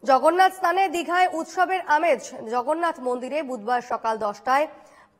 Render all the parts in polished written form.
জগন্নাথ স্নানে দীঘায় উৎসবের আমেজ। জগন্নাথ মন্দিরে বুধবার সকাল 10টায়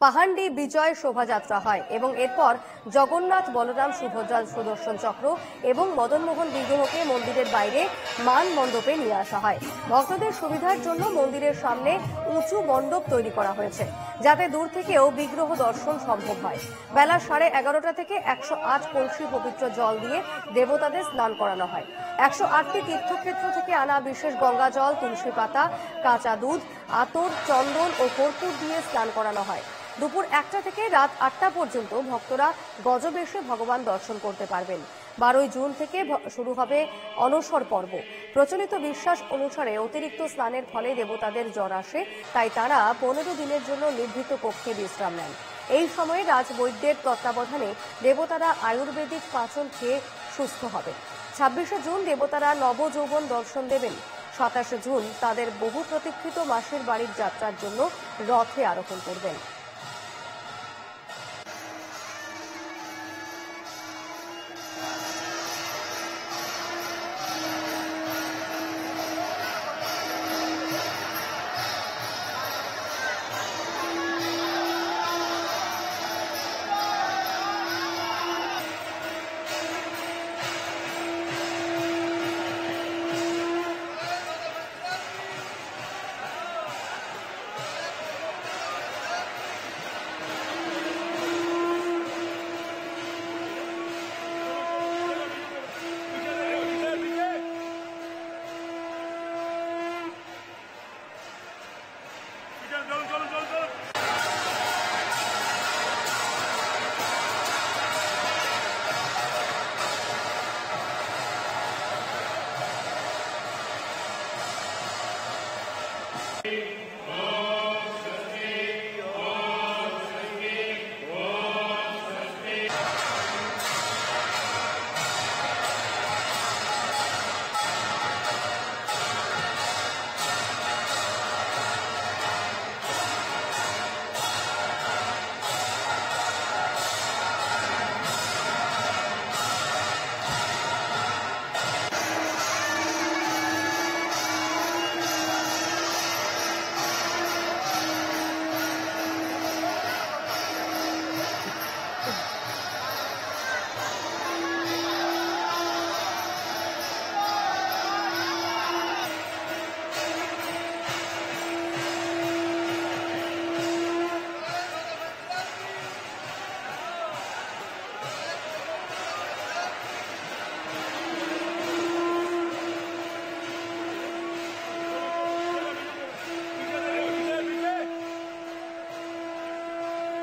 পাহান্ডি বিজয় শোভাযাত্রা হয় এবং এরপর জগন্নাথ, বলরাম, সুভদ্রা সুদর্শন চক্র এবং মদনমোহন বিগ্রহকে মন্দিরের বাইরে মান মণ্ডপে নিয়ে আসা হয়। ভক্তদের সুবিধার জন্য মন্দিরের সামনে উঁচু মণ্ডপ তৈরি করা হয়েছে, যাতে দূর থেকেও বিগ্রহ দর্শন সম্ভব হয়। বেলা 11:30 থেকে 108 কলসি পবিত্র জল দিয়ে দেবতাদের স্নান করানো হয়। 108টি তীর্থক্ষেত্র থেকে আনা বিশেষ গঙ্গা জল, তুলসী পাতা, কাঁচা দুধ, আতর, চন্দন ও কর্পূর দিয়ে স্নান করানো হয়। দুপুর 1টা থেকে রাত 8টা পর্যন্ত ভক্তরা গজবেশে ভগবান দর্শন করতে পারবেন। 12ই জুন থেকে শুরু হবে অনসর পর্ব। প্রচলিত বিশ্বাস অনুসারে অতিরিক্ত স্নানের ফলে দেবতাদের জ্বর আসে, তাই তারা 15 দিনের জন্য নিভৃত কক্ষে বিশ্রাম নেন। এই সময়ে রাজবৈদ্যের তত্ত্বাবধানে দেবতারা আয়ুর্বেদিক পাচন খেয়ে সুস্থ হবে। 26শে জুন দেবতারা নবযৌবন দর্শন দেবেন। 27শে জুন তাদের বহু প্রতীক্ষিত মাসির বাড়ির যাত্রার জন্য রথে আরোহণ করবেন।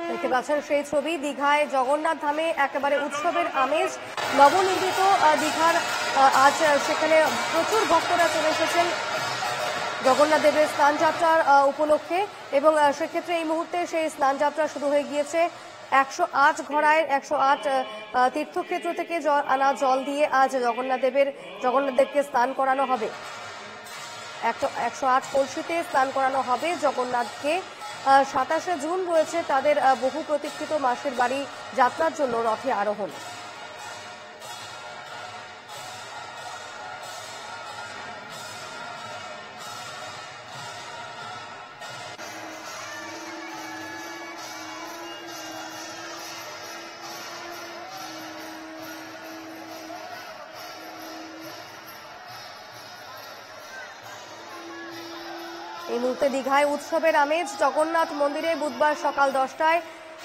দেখতে পাচ্ছেন সেই ছবি। দীঘায় জগন্নাথ ধামে একেবারে উৎসবের আমেজ। নবনির্মিত দীঘার আজ সেখানে প্রচুর ভক্তরা চলে এসেছেন জগন্নাথ দেবের স্নানযাত্রার উপলক্ষে এবং সেক্ষেত্রে এই মুহূর্তে সেই স্নানযাত্রা শুরু হয়ে গিয়েছে। 108 ঘোড়ায় 108 তীর্থক্ষেত্র থেকে আনা জল দিয়ে আজ জগন্নাথ দেবকে স্নান করানো হবে। 108 কলসিতে স্নান করানো হবে জগন্নাথকে। 27শে জুন রয়েছে তাদের বহু প্রতীক্ষিত মাসির বাড়ি যাত্রার জন্য রথে আরোহণ। এই মুহূর্তে দীঘায় উৎসবের আমেজ। জগন্নাথ মন্দিরে বুধবার সকাল 10টায়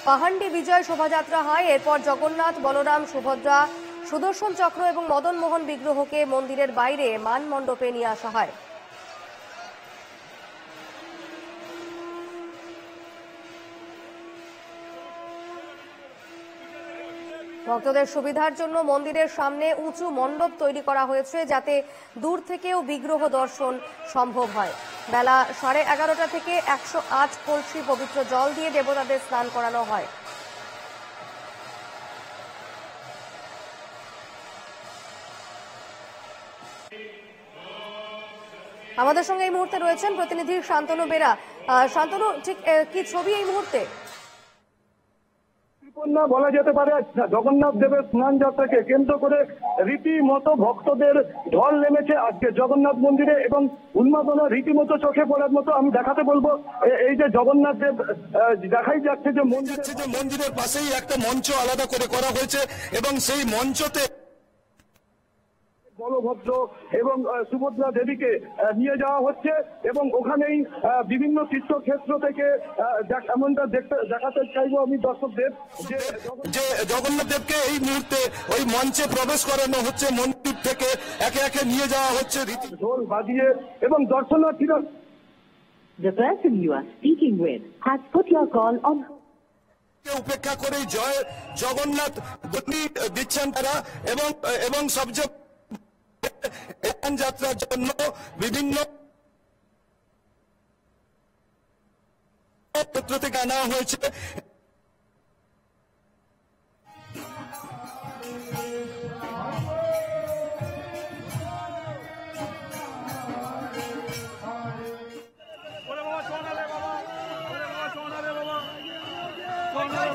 পাহান্ডি বিজয় শোভাযাত্রা হয়। এরপর জগন্নাথ, বলরাম, সুভদ্রা, সুদর্শন চক্র এবং মদনমোহন বিগ্রহকে মন্দিরের বাইরে মান মণ্ডপে নিয়ে আসা হয়। ভক্তদের সুবিধার জন্য মন্দিরের সামনে উঁচু মণ্ডপ তৈরি করা হয়েছে, যাতে দূর থেকেও বিগ্রহ দর্শন সম্ভব হয়। বেলা 11:30 থেকে 108 কলসি পবিত্র জল দিয়ে দেবতাদের স্নান করানো হয়। আমাদের সঙ্গে এই মুহূর্তে রয়েছেন প্রতিনিধি শান্তনু বেরা। শান্তনু, ঠিক কি ছবি এই মুহূর্তে? না বলা যেতে পারে জগন্নাথ দেবের স্নান যাত্রাকে কেন্দ্র করে রীতিমতো ভক্তদের ঢল নেমেছে আজকে জগন্নাথ মন্দিরে এবং উন্মাদনা রীতিমতো চোখে পড়ার মতো। আমি দেখাতে বলবো এই যে জগন্নাথ দেব দেখাই যাচ্ছে যে মন্দিরের পাশেই একটা মঞ্চ আলাদা করে করা হয়েছে এবং সেই মঞ্চতে বলভদ্র এবং সুভদ্রা দেবীকে নিয়ে যাওয়া হচ্ছে এবং ওখানেই বিভিন্ন তীর্থক্ষেত্র থেকে এমনটা দেখাতে চাইবো আমি দর্শকদের যে জগন্নাথ দেবকে এই মুহূর্তে ওই মঞ্চে প্রবেশ করানো হচ্ছে, মন্দির থেকে একে একে নিয়ে যাওয়া হচ্ছে ঢোল বাজিয়ে এবং দর্শনার্থীরা। The person you are speaking with has put your call on উপেক্ষা করেই জয় জগন্নাথ দিচ্ছেন তারা এবং সবচেয়ে যাত্রার জন্য বিভিন্ন ক্ষেত্র থেকে আনা হয়েছে। বাবা